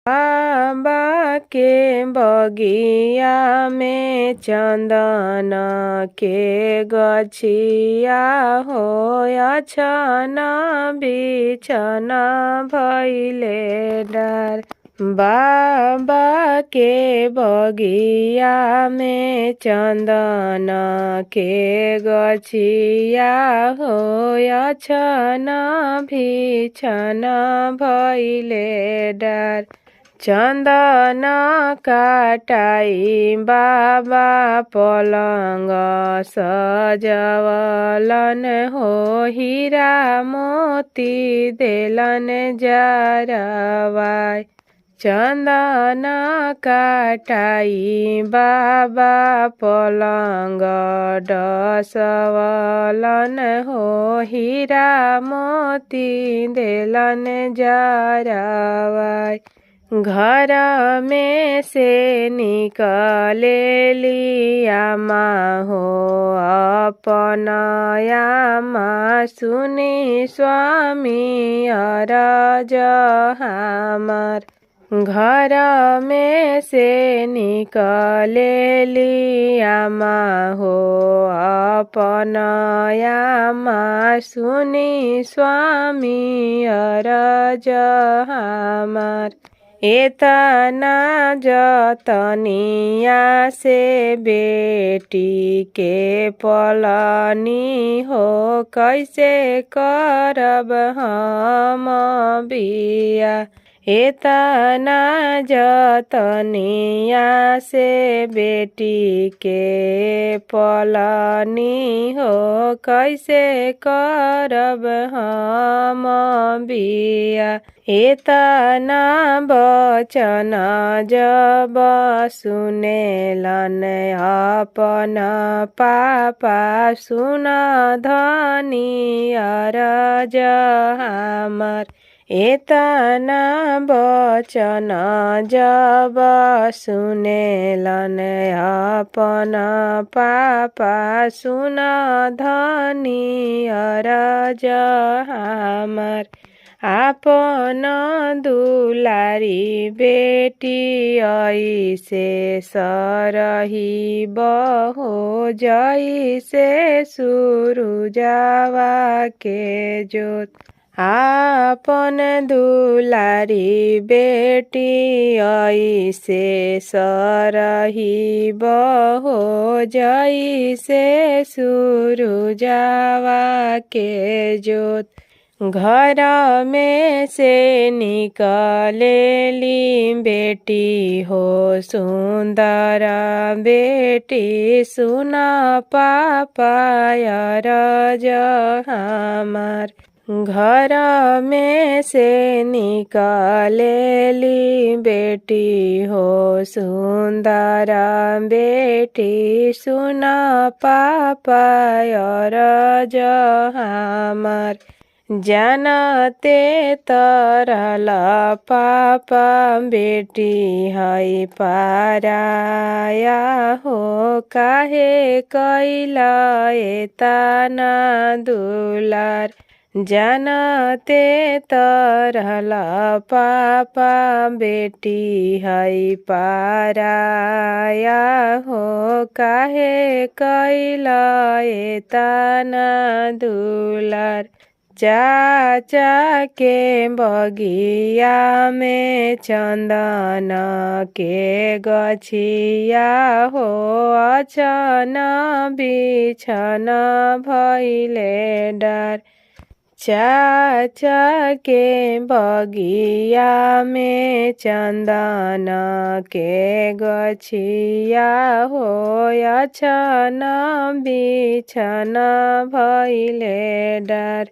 बाबा के बगिया में चंदन के गछिया हो अछना बिछना भइले डार। बाबा के बगिया में चंदन के गछिया हो अछना बिछना भइले डार। चंदन काटाई बाबा पलंग सजवलन हो हीरा मोती देलन जरवाई। चंदन काटाई बाबा पलंग डसवलन हो हीरा मोती देलन जरवाई। घर में से निकलेली आमा हो अपनया माँ सुनी स्वामी अरज हमार। घर में से निकलेली आमा हो अपनया माँ सुनी स्वामी अरज हमार। एतना जतनिया से बेटी के पलनी हो कैसे करब हम बिया। एतना जतनिया से बेटी के पलनी हो कैसे करब हम बिया। एतना बचन जब सुनेलन अपन पापा सुन धनी अरज हमार। एतना बचन जब सुनेलन अपन पापा सुन धनी अरज हमार। आपन दुलारी बेटी ऐसे सरही बहो जैसे सुरुजवा के जोत। आपन दुलारी बेटी ऐसे सरही बहो जैसे सुरुजवा के जोत। घर में से निकलेली बेटी हो सुंदर बेटी सुन पापा अरज हमार। घर में से निकलेली बेटी हो सुंदर बेटी सुन पापा अरज हमार। जानते तरल पापा बेटी है पाराया हो काहे कैला एतना दुलार। जानते तरल पापा बेटी है पाराया हो काहे कैला एतना दुलार। चाचा के बगिया में चंदन के गछिया हो अछना बिछना भइले डार। चाचा के बगिया में चंदन के गछिया हो अछना बिछना भइले डार।